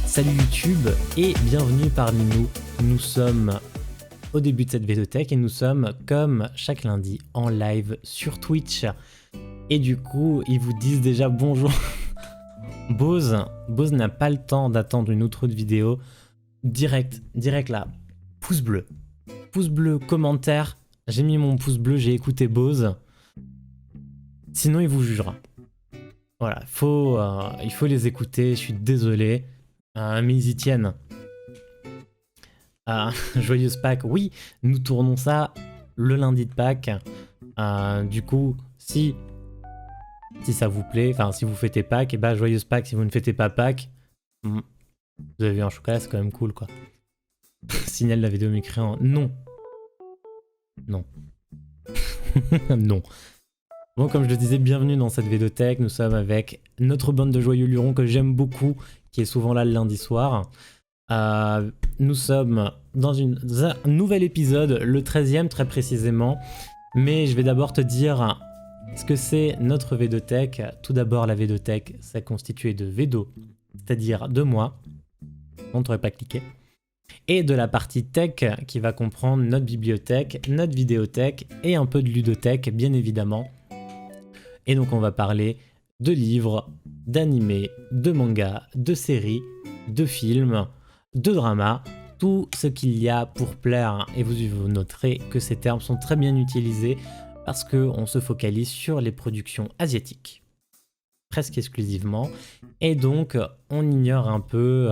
Salut YouTube et bienvenue parmi nous. Nous sommes au début de cette vidéothèque et nous sommes comme chaque lundi en live sur Twitch. Et du coup, ils vous disent déjà bonjour. Bose n'a pas le temps d'attendre une autre vidéo. Direct là. Pouce bleu, commentaire. J'ai mis mon pouce bleu, j'ai écouté Bose. Sinon, il vous jugera. Voilà, il faut les écouter, je suis désolé. Mais ils y tiennent. Joyeuse Pâques, oui, nous tournons ça le lundi de Pâques. Du coup, si ça vous plaît, enfin si vous fêtez Pâques, et bah joyeuse Pâques. Si vous ne fêtez pas Pâques, vous avez vu un chocolat, c'est quand même cool quoi. Signale la vidéo mécréant. Non. Non. Non. Bon, comme je le disais, bienvenue dans cette vidéothèque. Nous sommes avec notre bande de joyeux lurons que j'aime beaucoup, qui est souvent là le lundi soir. Nous sommes dans un nouvel épisode, le 13e très précisément. Mais je vais d'abord te dire ce que c'est notre vidéothèque. Tout d'abord, la vidéothèque, c'est constitué de Vedo, c'est-à-dire de moi. On t'aurait pas cliqué. Et de la partie tech qui va comprendre notre bibliothèque, notre vidéothèque et un peu de ludothèque, bien évidemment. Et donc on va parler de livres, d'animés, de mangas, de séries, de films, de dramas, tout ce qu'il y a pour plaire. Et vous noterez que ces termes sont très bien utilisés parce qu'on se focalise sur les productions asiatiques, presque exclusivement. Et donc on ignore un peu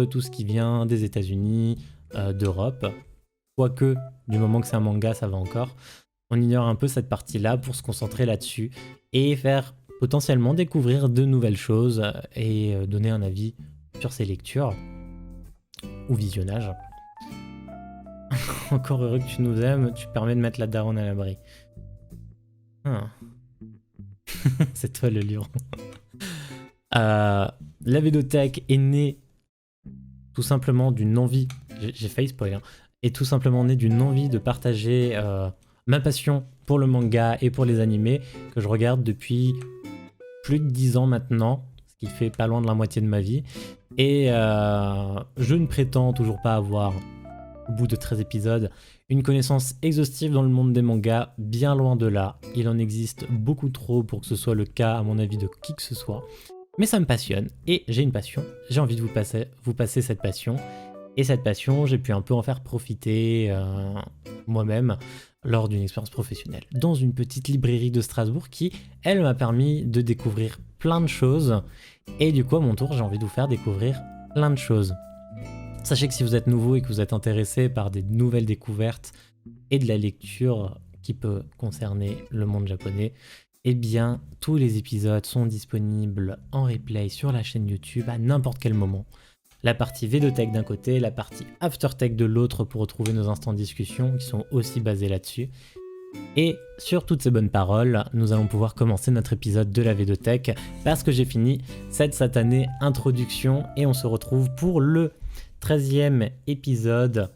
tout ce qui vient des États-Unis, d'Europe. Quoique, du moment que c'est un manga, ça va encore. On ignore un peu cette partie-là pour se concentrer là-dessus et faire potentiellement découvrir de nouvelles choses et donner un avis sur ces lectures ou visionnages. Encore heureux que tu nous aimes, tu permets de mettre la daronne à l'abri. C'est toi le luron. La vidéothèque est née tout simplement d'une envie, j'ai failli spoiler, est tout simplement née d'une envie de partager ma passion pour le manga et pour les animés que je regarde depuis plus de 10 ans maintenant, ce qui fait pas loin de la moitié de ma vie. Et je ne prétends toujours pas avoir, au bout de 13 épisodes, une connaissance exhaustive dans le monde des mangas, bien loin de là. Il en existe beaucoup trop pour que ce soit le cas, à mon avis, de qui que ce soit. Mais ça me passionne, et j'ai une passion, j'ai envie de vous passer cette passion. Et cette passion, j'ai pu un peu en faire profiter moi-même lors d'une expérience professionnelle dans une petite librairie de Strasbourg qui, elle, m'a permis de découvrir plein de choses. Et du coup, à mon tour, j'ai envie de vous faire découvrir plein de choses. Sachez que si vous êtes nouveau et que vous êtes intéressé par des nouvelles découvertes et de la lecture qui peut concerner le monde japonais, eh bien, tous les épisodes sont disponibles en replay sur la chaîne YouTube à n'importe quel moment. La partie vidéothèque d'un côté, la partie aftertech de l'autre pour retrouver nos instants de discussion qui sont aussi basés là-dessus. Et sur toutes ces bonnes paroles, nous allons pouvoir commencer notre épisode de la vidéothèque parce que j'ai fini cette satanée introduction et on se retrouve pour le 13e épisode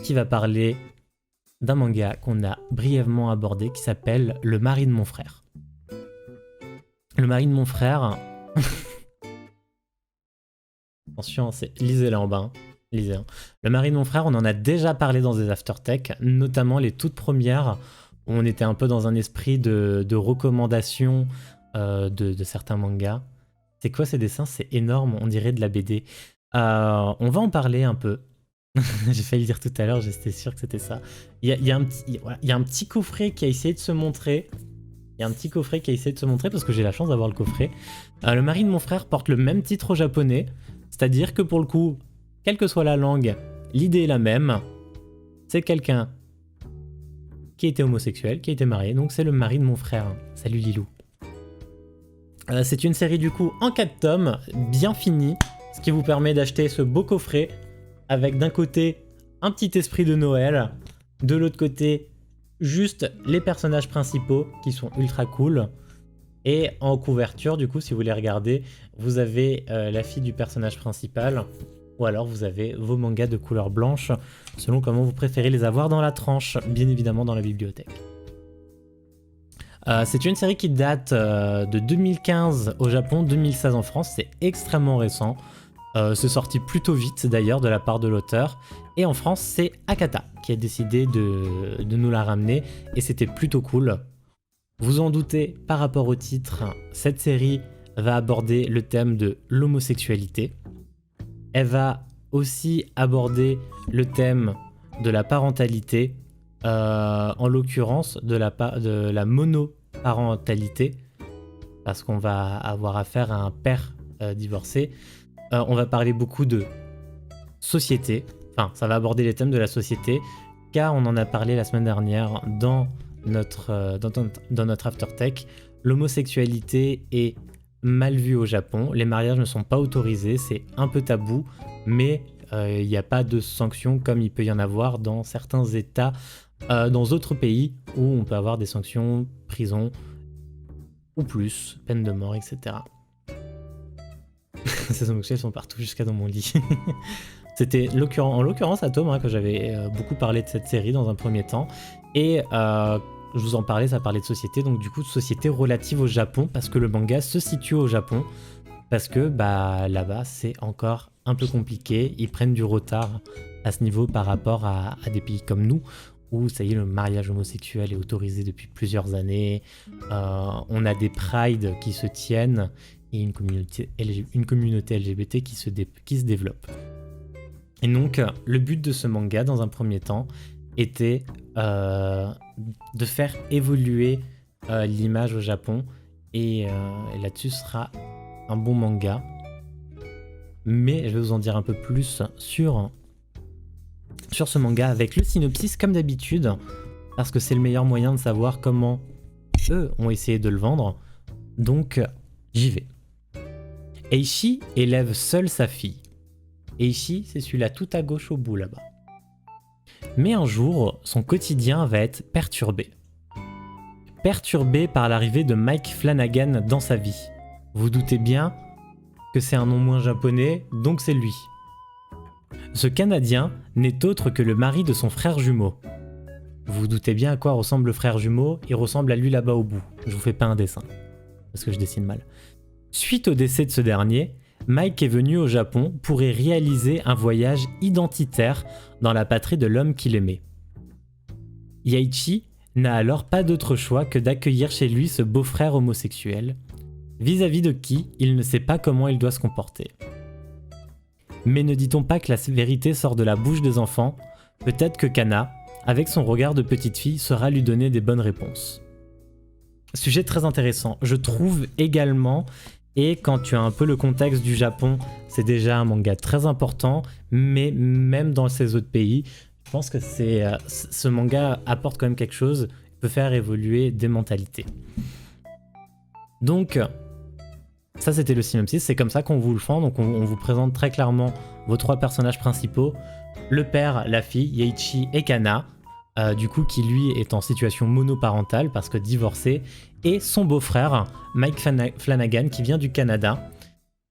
qui va parler d'un manga qu'on a brièvement abordé qui s'appelle Le mari de mon frère. Le mari de mon frère... Attention, lisez-la en bas. Lisez. Le mari de mon frère, on en a déjà parlé dans des aftertech, notamment les toutes premières, où on était un peu dans un esprit de recommandation de certains mangas. C'est quoi ces dessins? C'est énorme, on dirait de la BD. On va en parler un peu. J'ai failli le dire tout à l'heure, j'étais sûr que c'était ça. Il y a un petit coffret qui a essayé de se montrer. Parce que j'ai la chance d'avoir le coffret. Le mari de mon frère porte le même titre au japonais. C'est-à-dire que pour le coup, quelle que soit la langue, l'idée est la même. C'est quelqu'un qui était homosexuel, qui a été marié. Donc c'est le mari de mon frère. Salut Lilou. C'est une série du coup en 4 tomes, bien finie. Ce qui vous permet d'acheter ce beau coffret avec d'un côté un petit esprit de Noël. De l'autre côté, juste les personnages principaux qui sont ultra cool. Et en couverture, du coup, si vous les regardez, vous avez la fille du personnage principal ou alors vous avez vos mangas de couleur blanche, selon comment vous préférez les avoir dans la tranche, bien évidemment dans la bibliothèque. C'est une série qui date de 2015 au Japon, 2016 en France, c'est extrêmement récent. C'est sorti plutôt vite d'ailleurs de la part de l'auteur. Et en France, c'est Akata qui a décidé de nous la ramener et c'était plutôt cool. Vous en doutez, par rapport au titre, cette série va aborder le thème de l'homosexualité. Elle va aussi aborder le thème de la parentalité, en l'occurrence de la monoparentalité, parce qu'on va avoir affaire à un père divorcé. On va parler beaucoup de société, enfin ça va aborder les thèmes de la société, car on en a parlé la semaine dernière dans notre aftertech. L'homosexualité est mal vue au Japon, les mariages ne sont pas autorisés, c'est un peu tabou, mais il n'y a pas de sanctions comme il peut y en avoir dans certains états, dans d'autres pays où on peut avoir des sanctions, prison ou plus, peine de mort, etc. Ces homosexuels sont partout, jusqu'à dans mon lit. C'était en l'occurrence à Tom que j'avais beaucoup parlé de cette série dans un premier temps. Et je vous en parlais, ça parlait de société, donc du coup de société relative au Japon, parce que le manga se situe au Japon, parce que là-bas c'est encore un peu compliqué, ils prennent du retard à ce niveau par rapport à des pays comme nous, où ça y est, le mariage homosexuel est autorisé depuis plusieurs années, on a des prides qui se tiennent, et une communauté LGBT qui se développe. Et donc, le but de ce manga, dans un premier temps, était de faire évoluer l'image au Japon. Et là-dessus sera un bon manga. Mais je vais vous en dire un peu plus sur ce manga avec le synopsis, comme d'habitude, parce que c'est le meilleur moyen de savoir comment eux ont essayé de le vendre. Donc, j'y vais. Eishi élève seule sa fille. Eishi, c'est celui-là tout à gauche au bout là-bas. Mais un jour, son quotidien va être perturbé. Perturbé par l'arrivée de Mike Flanagan dans sa vie. Vous doutez bien que c'est un nom moins japonais, donc c'est lui. Ce Canadien n'est autre que le mari de son frère jumeau. Vous vous doutez bien à quoi ressemble le frère jumeau, il ressemble à lui là-bas au bout. Je vous fais pas un dessin, parce que je dessine mal. Suite au décès de ce dernier, Mike est venu au Japon pour y réaliser un voyage identitaire dans la patrie de l'homme qu'il aimait. Yaichi n'a alors pas d'autre choix que d'accueillir chez lui ce beau-frère homosexuel, vis-à-vis de qui il ne sait pas comment il doit se comporter. Mais ne dit-on pas que la vérité sort de la bouche des enfants? Peut-être que Kana, avec son regard de petite fille, saura lui donner des bonnes réponses. Sujet très intéressant, je trouve également. Et quand tu as un peu le contexte du Japon, c'est déjà un manga très important, mais même dans ces autres pays, je pense que ce manga apporte quand même quelque chose, peut faire évoluer des mentalités. Donc, ça c'était le synopsis, c'est comme ça qu'on vous le fait, donc on vous présente très clairement vos trois personnages principaux, le père, la fille, Yaichi et Kana, du coup qui lui est en situation monoparentale parce que divorcé, et son beau-frère, Mike Flanagan, qui vient du Canada.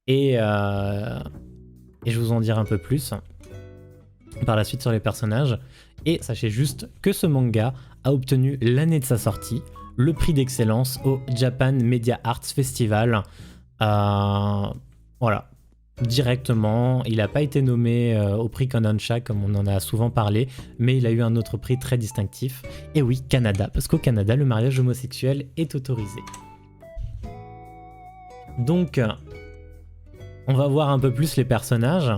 Et je vous en dirai un peu plus par la suite sur les personnages. Et sachez juste que ce manga a obtenu l'année de sa sortie le prix d'excellence au Japan Media Arts Festival. Voilà, directement. Il n'a pas été nommé au prix Kodansha comme on en a souvent parlé, mais il a eu un autre prix très distinctif. Et oui, Canada, parce qu'au Canada, le mariage homosexuel est autorisé. Donc, on va voir un peu plus les personnages.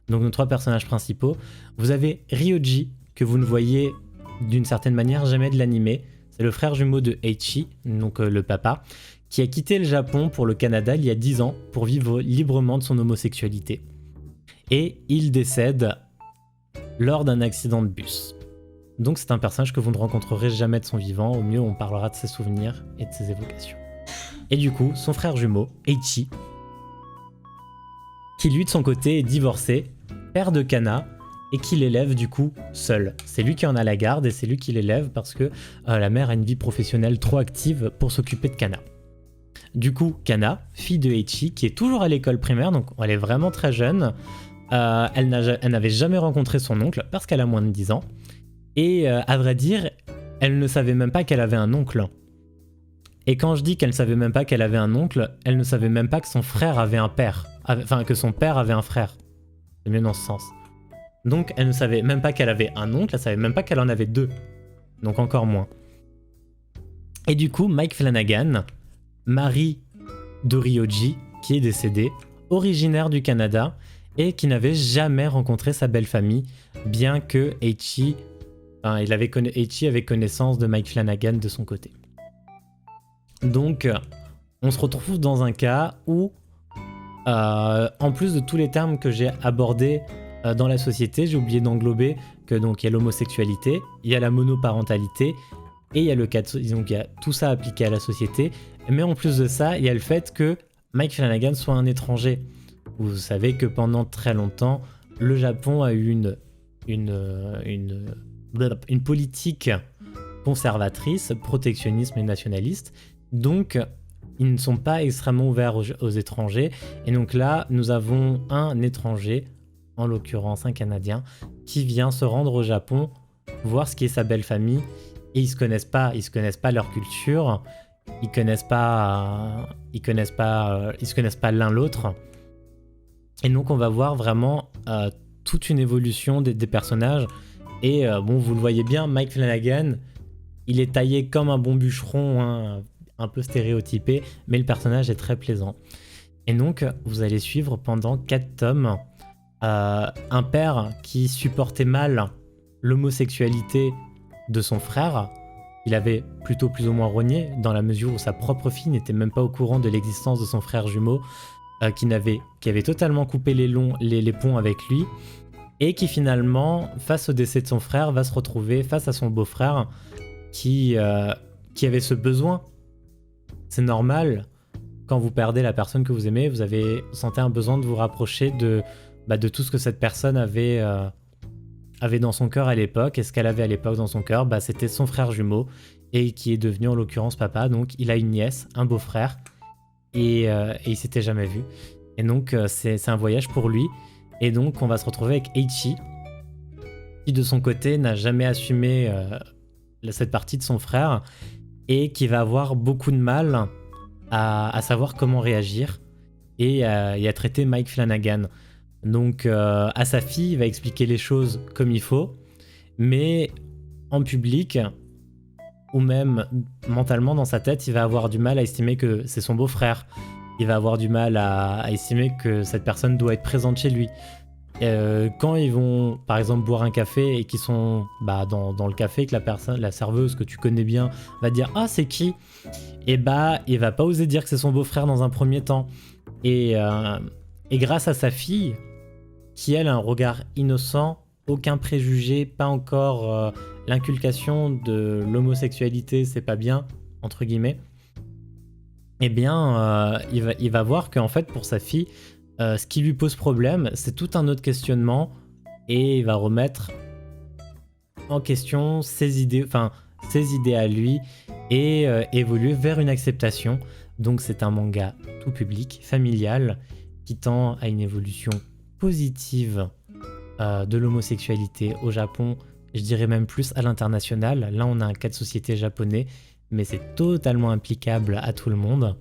Donc nos trois personnages principaux. Vous avez Ryoji, que vous ne voyez d'une certaine manière jamais de l'animé. C'est le frère jumeau de Eiichi, donc le papa, qui a quitté le Japon pour le Canada il y a 10 ans pour vivre librement de son homosexualité. Et il décède lors d'un accident de bus. Donc c'est un personnage que vous ne rencontrerez jamais de son vivant, au mieux on parlera de ses souvenirs et de ses évocations. Et du coup, son frère jumeau, Eiichi, qui lui de son côté est divorcé, père de Kana, et qui l'élève du coup seul. C'est lui qui en a la garde et c'est lui qui l'élève parce que la mère a une vie professionnelle trop active pour s'occuper de Kana. Du coup, Kana, fille de Eiichi, qui est toujours à l'école primaire, donc elle est vraiment très jeune, Elle n'avait jamais rencontré son oncle parce qu'elle a moins de 10 ans. Et à vrai dire, elle ne savait même pas qu'elle avait un oncle. Et quand je dis qu'elle ne savait même pas qu'elle avait un oncle, elle ne savait même pas que son frère avait un père. Enfin, que son père avait un frère. C'est mieux dans ce sens. Donc, elle ne savait même pas qu'elle avait un oncle, elle savait même pas qu'elle en avait deux. Donc encore moins. Et du coup, Mike Flanagan, mari de Ryoji, qui est décédé, originaire du Canada, et qui n'avait jamais rencontré sa belle famille, bien que Eiichi avait connaissance de Mike Flanagan de son côté. Donc, on se retrouve dans un cas où, en plus de tous les termes que j'ai abordés dans la société, j'ai oublié d'englober que donc il y a l'homosexualité, il y a la monoparentalité, et il y a le cas donc il y a tout ça appliqué à la société. Mais en plus de ça, il y a le fait que Mike Flanagan soit un étranger. Vous savez que pendant très longtemps, le Japon a eu une politique conservatrice, protectionnisme et nationaliste. Donc, ils ne sont pas extrêmement ouverts aux étrangers. Et donc là, nous avons un étranger, en l'occurrence un Canadien, qui vient se rendre au Japon, voir ce qui est sa belle famille. Et ils se connaissent pas leur culture, ils se connaissent pas l'un l'autre. Et donc on va voir vraiment toute une évolution des personnages. Et bon, vous le voyez bien, Mike Flanagan, il est taillé comme un bon bûcheron, hein, un peu stéréotypé, mais le personnage est très plaisant. Et donc vous allez suivre pendant 4 tomes un père qui supportait mal l'homosexualité de son frère. Il avait plutôt plus ou moins rogné, dans la mesure où sa propre fille n'était même pas au courant de l'existence de son frère jumeau, qui avait totalement coupé les ponts avec lui, et qui finalement, face au décès de son frère, va se retrouver face à son beau-frère qui avait ce besoin. C'est normal, quand vous perdez la personne que vous aimez, vous sentez un besoin de vous rapprocher de tout ce que cette personne avait dans son cœur à l'époque. Et ce qu'elle avait à l'époque dans son cœur, c'était son frère jumeau, et qui est devenu en l'occurrence papa. Donc il a une nièce, un beau-frère, et il s'était jamais vu. Et donc c'est un voyage pour lui. Et donc on va se retrouver avec Eiichi, qui de son côté n'a jamais assumé cette partie de son frère, et qui va avoir beaucoup de mal à savoir comment réagir, et à traiter Mike Flanagan. Donc à sa fille, il va expliquer les choses comme il faut, mais en public, ou même mentalement dans sa tête, il va avoir du mal à estimer que c'est son beau-frère. Il va avoir du mal à estimer que cette personne doit être présente chez lui. Quand ils vont par exemple boire un café et qu'ils sont dans le café, que la serveuse que tu connais bien va dire « Ah, c'est qui ?» Et il va pas oser dire que c'est son beau-frère dans un premier temps. Et grâce à sa fille, qui elle a un regard innocent, aucun préjugé, pas encore l'inculcation de l'homosexualité, c'est pas bien, entre guillemets, eh bien il va voir qu'en fait pour sa fille, ce qui lui pose problème, c'est tout un autre questionnement, et il va remettre en question ses idées à lui, et évoluer vers une acceptation. Donc c'est un manga tout public, familial, qui tend à une évolution positive de l'homosexualité au Japon, je dirais même plus à l'international. Là on a un cas de société japonais, mais c'est totalement applicable à tout le monde.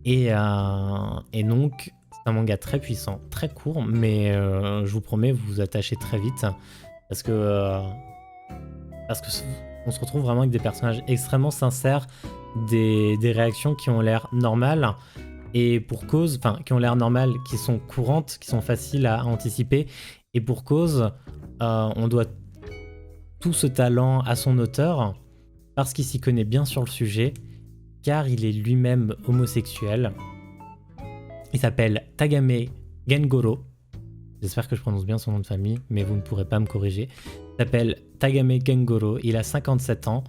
Et donc c'est un manga très puissant, très court, mais je vous promets, vous vous attachez très vite, parce que on se retrouve vraiment avec des personnages extrêmement sincères, des réactions qui ont l'air normales, et pour cause, qui ont l'air normales, qui sont courantes, qui sont faciles à anticiper, et pour cause, on doit tout ce talent à son auteur, parce qu'il s'y connaît bien sur le sujet, car il est lui-même homosexuel. Il s'appelle Tagame Gengoro. J'espère que je prononce bien son nom de famille, mais vous ne pourrez pas me corriger. Il s'appelle Tagame Gengoro, il a 57 ans,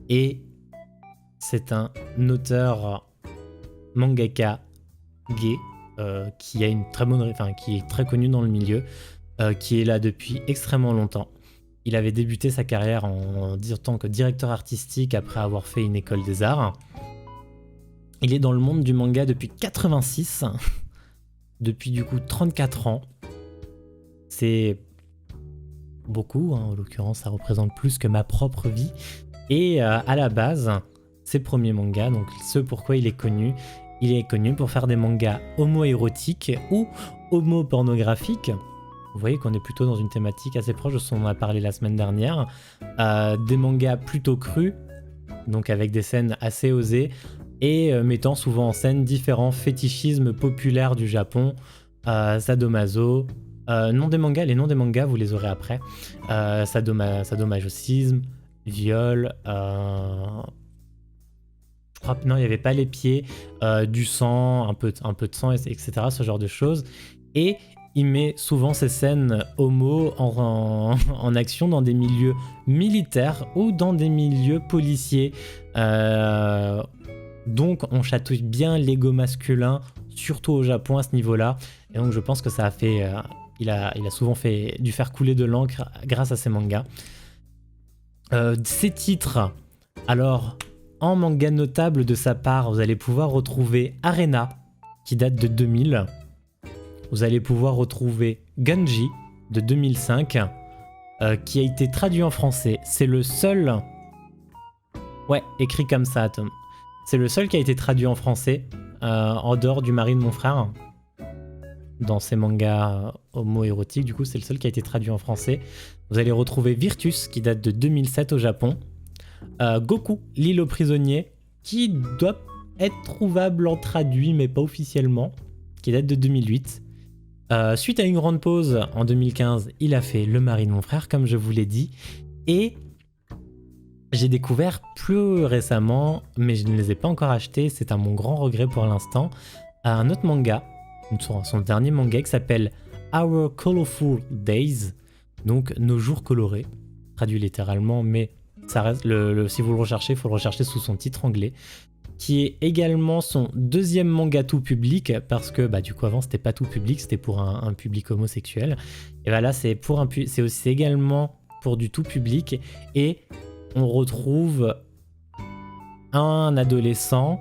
et c'est un auteur mangaka gay qui a une très bonne, qui est très connu dans le milieu, qui est là depuis extrêmement longtemps. Il avait débuté sa carrière en tant que directeur artistique après avoir fait une école des arts. Il est dans le monde du manga depuis 86. depuis du coup 34 ans. C'est beaucoup, hein, en l'occurrence ça représente plus que ma propre vie. Et à la base, ses premiers mangas, donc ce pourquoi il est connu pour faire des mangas homo-érotiques ou homo-pornographiques. Vous voyez qu'on est plutôt dans une thématique assez proche de ce dont on a parlé la semaine dernière. Des mangas plutôt crus, donc avec des scènes assez osées, et mettant souvent en scène différents fétichismes populaires du Japon, sadomaso, les noms des mangas, vous les aurez après, sadomasochisme, viol, je crois, non, il n'y avait pas les pieds, du sang, un peu de sang, etc., ce genre de choses. Et il met souvent ces scènes homo en action dans des milieux militaires ou dans des milieux policiers. Donc on chatouille bien l'ego masculin, surtout au Japon à ce niveau-là. Et donc je pense que ça a fait... il a souvent dû faire couler de l'encre grâce à ces mangas. Ces titres, alors en manga notable de sa part, vous allez pouvoir retrouver Arena, qui date de 2000. Vous allez pouvoir retrouver Gunji, de 2005, qui a été traduit en français. C'est le seul... Ouais, écrit comme ça, Tom. C'est le seul qui a été traduit en français, en dehors du mari de mon frère. Dans ces mangas homo-érotiques, du coup, c'est le seul qui a été traduit en français. Vous allez retrouver Virtus, qui date de 2007 au Japon. Goku, l'île aux prisonniers, qui doit être trouvable en traduit, mais pas officiellement, qui date de 2008. Suite à une grande pause, en 2015, il a fait Le mari de mon frère, comme je vous l'ai dit. Et j'ai découvert plus récemment, mais je ne les ai pas encore achetés, c'est à mon grand regret pour l'instant, un autre manga, son dernier manga qui s'appelle Our Colorful Days, donc Nos jours colorés, traduit littéralement, mais ça reste si vous le recherchez, il faut le rechercher sous son titre anglais, qui est également son deuxième manga tout public, parce que du coup avant c'était pas tout public, c'était pour un public homosexuel, et là c'est aussi également pour du tout public, et on retrouve un adolescent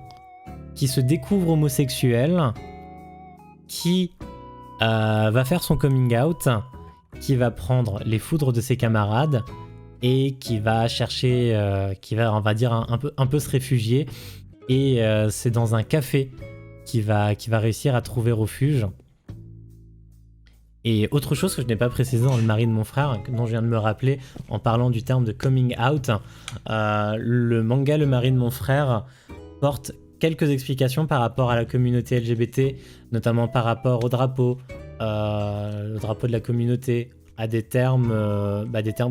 qui se découvre homosexuel, qui va faire son coming out, qui va prendre les foudres de ses camarades et qui va chercher, on va dire, un peu se réfugier. Et c'est dans un café qu'il va réussir à trouver refuge. Et autre chose que je n'ai pas précisé dans Le mari de mon frère, dont je viens de me rappeler en parlant du terme de coming out, le manga Le mari de mon frère porte quelques explications par rapport à la communauté LGBT, notamment par rapport au drapeau de la communauté, à des termes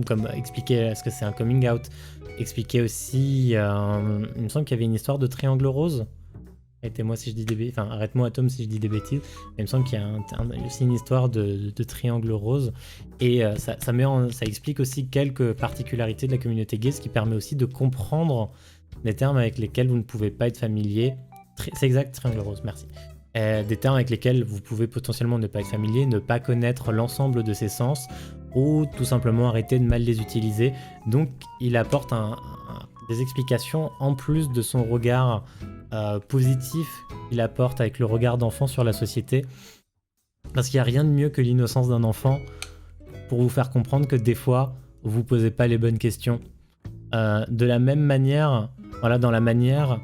comme expliquer est-ce que c'est un coming out, expliquer aussi, il me semble qu'il y avait une histoire de triangle rose. Arrêtez-moi si je dis des bêtises, enfin arrête-moi Tom si je dis des bêtises, mais il me semble qu'il y a aussi une histoire de triangle rose, et ça explique aussi quelques particularités de la communauté gay, ce qui permet aussi de comprendre des termes avec lesquels vous ne pouvez pas être familier. C'est exact, triangle rose, merci. Des termes avec lesquels vous pouvez potentiellement ne pas être familier, ne pas connaître l'ensemble de ces sens, ou tout simplement arrêter de mal les utiliser. Donc il apporte des explications en plus de son regard positif qu'il apporte avec le regard d'enfant sur la société. Parce qu'il n'y a rien de mieux que l'innocence d'un enfant pour vous faire comprendre que des fois, vous ne posez pas les bonnes questions. De la même manière, dans la manière,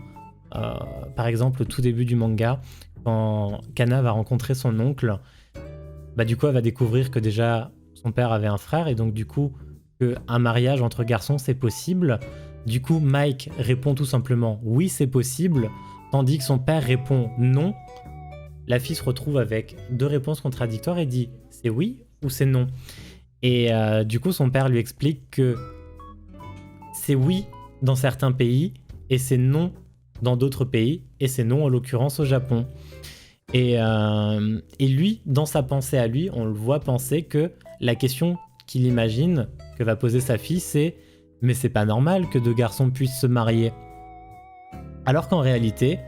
par exemple, au tout début du manga, quand Kana va rencontrer son oncle, du coup, elle va découvrir que déjà, son père avait un frère, et donc du coup, qu'un mariage entre garçons, c'est possible. Du coup, Mike répond tout simplement « oui, c'est possible », tandis que son père répond « non ». La fille se retrouve avec deux réponses contradictoires et dit « c'est oui ou c'est non ». Et du coup, son père lui explique que c'est oui dans certains pays et c'est non dans d'autres pays, et c'est non en l'occurrence au Japon. Et lui, dans sa pensée à lui, on le voit penser que la question qu'il imagine que va poser sa fille, c'est « mais c'est pas normal que deux garçons puissent se marier ». Alors qu'en réalité,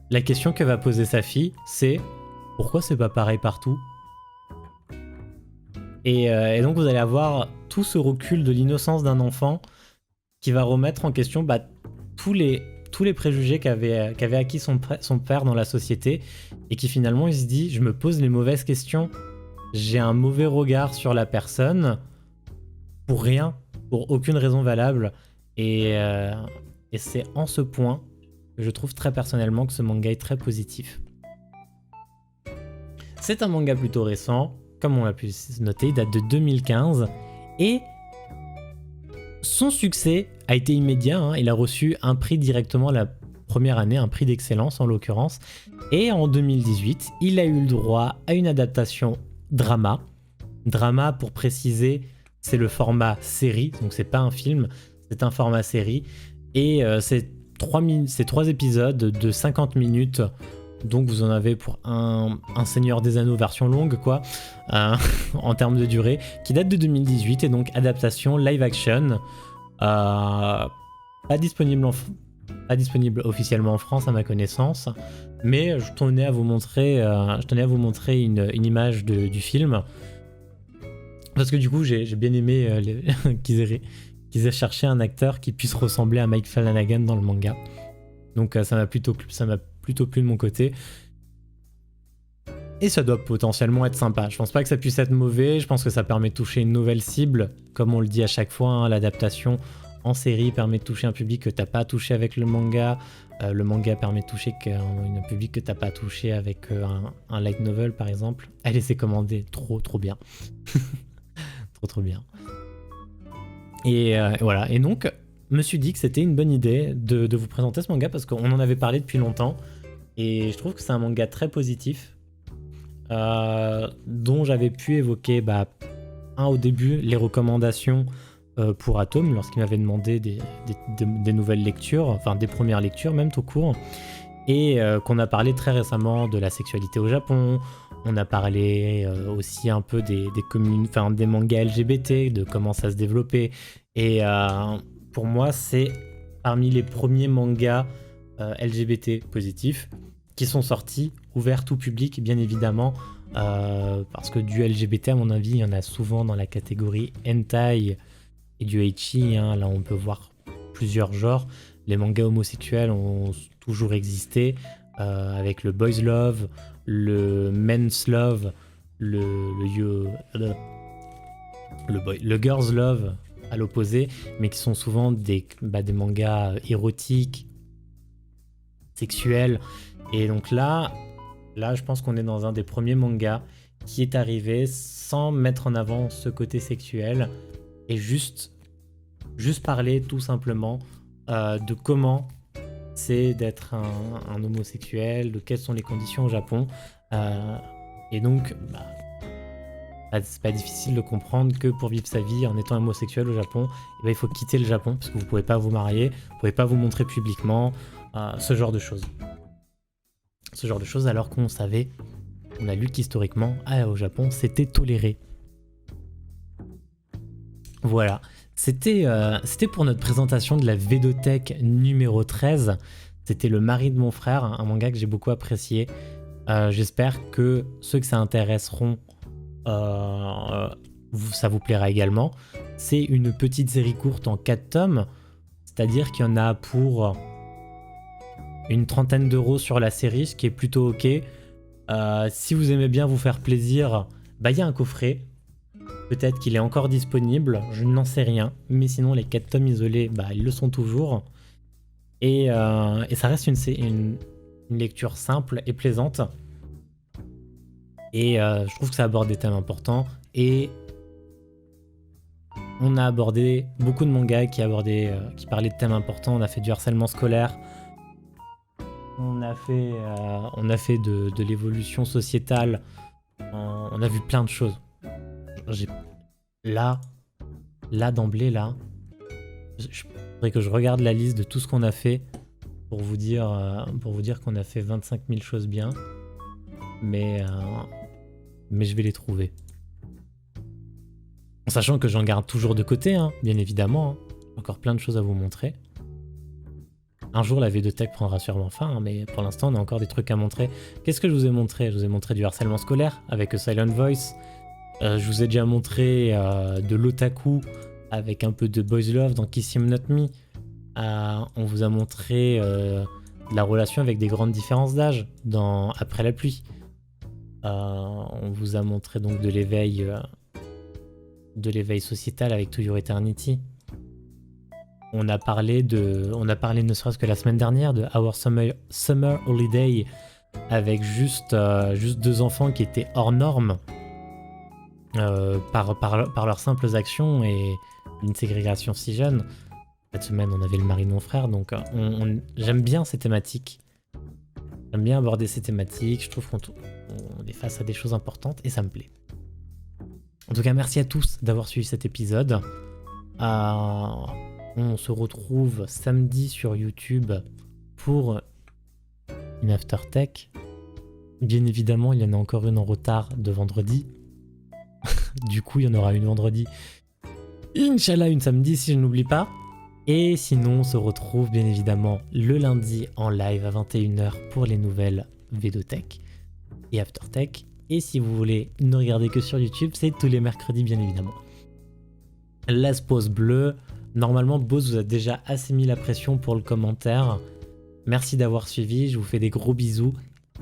la question que va poser sa fille, c'est « pourquoi c'est pas pareil partout ?» et donc vous allez avoir tout ce recul de l'innocence d'un enfant qui va remettre en question tous les tous les préjugés qu'avait acquis son père dans la société, et qui finalement il se dit je me pose les mauvaises questions, j'ai un mauvais regard sur la personne pour rien, pour aucune raison valable, et c'est en ce point que je trouve très personnellement que ce manga est très positif. C'est un manga plutôt récent, comme on l'a pu noter, il date de 2015, et son succès a été immédiat, hein. Il a reçu un prix directement la première année, un prix d'excellence en l'occurrence, et en 2018, il a eu le droit à une adaptation drama. Drama, pour préciser, c'est le format série, donc c'est pas un film, c'est un format série, et c'est 3 épisodes de 50 minutes, donc vous en avez pour un Seigneur des Anneaux version longue, quoi, en termes de durée, qui date de 2018, et donc adaptation live action, pas disponible officiellement en France à ma connaissance, mais je tenais à vous montrer une image du film, parce que du coup j'ai bien aimé qu'ils aient cherché un acteur qui puisse ressembler à Mike Flanagan dans le manga, donc ça m'a plutôt plu de mon côté. Et ça doit potentiellement être sympa. Je pense pas que ça puisse être mauvais, je pense que ça permet de toucher une nouvelle cible. Comme on le dit à chaque fois, hein, l'adaptation en série permet de toucher un public que t'as pas touché avec le manga. Le manga permet de toucher un public que t'as pas touché avec un light novel par exemple. Allez, c'est commandé, trop bien. trop bien. Et voilà, et donc, je me suis dit que c'était une bonne idée de vous présenter ce manga parce qu'on en avait parlé depuis longtemps. Et je trouve que c'est un manga très positif. Dont j'avais pu évoquer au début les recommandations pour Atome lorsqu'il m'avait demandé des nouvelles lectures, enfin des premières lectures même tout court, et qu'on a parlé très récemment de la sexualité au Japon. On a parlé aussi un peu des mangas LGBT, de comment ça se développait, et pour moi c'est parmi les premiers mangas LGBT positifs qui sont sortis, ouverts tout public, bien évidemment, parce que du LGBT, à mon avis, il y en a souvent dans la catégorie hentai et du ecchi, hein. Là, on peut voir plusieurs genres. Les mangas homosexuels ont toujours existé, avec le boys love, le men's love, le girls love à l'opposé, mais qui sont souvent des mangas érotiques, sexuels. Et donc là, je pense qu'on est dans un des premiers mangas qui est arrivé sans mettre en avant ce côté sexuel et juste parler tout simplement de comment c'est d'être un homosexuel, de quelles sont les conditions au Japon. Et donc, c'est pas difficile de comprendre que pour vivre sa vie en étant homosexuel au Japon, il faut quitter le Japon parce que vous pouvez pas vous marier, vous pouvez pas vous montrer publiquement, ce genre de choses. Alors qu'on savait, on a lu qu'historiquement, au Japon, c'était toléré. Voilà, c'était pour notre présentation de la Védothèque numéro 13. C'était Le mari de mon frère, un manga que j'ai beaucoup apprécié. J'espère que ceux que ça intéresseront, ça vous plaira également. C'est une petite série courte en 4 tomes, c'est-à-dire qu'il y en a pour une 30aine d'euros sur la série, ce qui est plutôt ok. Si vous aimez bien vous faire plaisir, il y a un coffret. Peut-être qu'il est encore disponible, je n'en sais rien. Mais sinon, les 4 tomes isolés, ils le sont toujours. Et ça reste une lecture simple et plaisante. Et je trouve que ça aborde des thèmes importants. Et on a abordé beaucoup de mangas qui parlaient de thèmes importants. On a fait du harcèlement scolaire. On a fait de l'évolution sociétale. On a vu plein de choses. Là d'emblée, je faudrait que je regarde la liste de tout ce qu'on a fait pour vous dire qu'on a fait 25 000 choses bien. Mais je vais les trouver. En sachant que j'en garde toujours de côté, hein, bien évidemment. Hein. Encore plein de choses à vous montrer. Un jour, la Védothèque prendra sûrement fin, hein, mais pour l'instant, on a encore des trucs à montrer. Qu'est-ce que je vous ai montré ? Je vous ai montré du harcèlement scolaire avec A Silent Voice. Je vous ai déjà montré de l'otaku avec un peu de boys love dans Kiss Him Not Me. On vous a montré la relation avec des grandes différences d'âge dans Après la pluie. On vous a montré donc de l'éveil sociétal avec To Your Eternity. On a parlé ne serait-ce que la semaine dernière de Our Summer Holiday avec juste 2 enfants qui étaient hors normes par leurs simples actions et une ségrégation si jeune. Cette semaine, on avait le mari de mon frère, donc j'aime bien ces thématiques. J'aime bien aborder ces thématiques, je trouve qu'on est face à des choses importantes et ça me plaît. En tout cas, merci à tous d'avoir suivi cet épisode. On se retrouve samedi sur YouTube pour une After Tech. Bien évidemment, il y en a encore une en retard de vendredi. Du coup, il y en aura une vendredi. Inch'Allah, une samedi si je n'oublie pas. Et sinon, on se retrouve bien évidemment le lundi en live à 21h pour les nouvelles Vedotech et Aftertech. Et si vous voulez ne regarder que sur YouTube, c'est tous les mercredis bien évidemment. La pause bleue. Normalement, Bose vous a déjà assez mis la pression pour le commentaire. Merci d'avoir suivi, je vous fais des gros bisous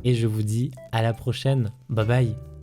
et je vous dis à la prochaine. Bye bye.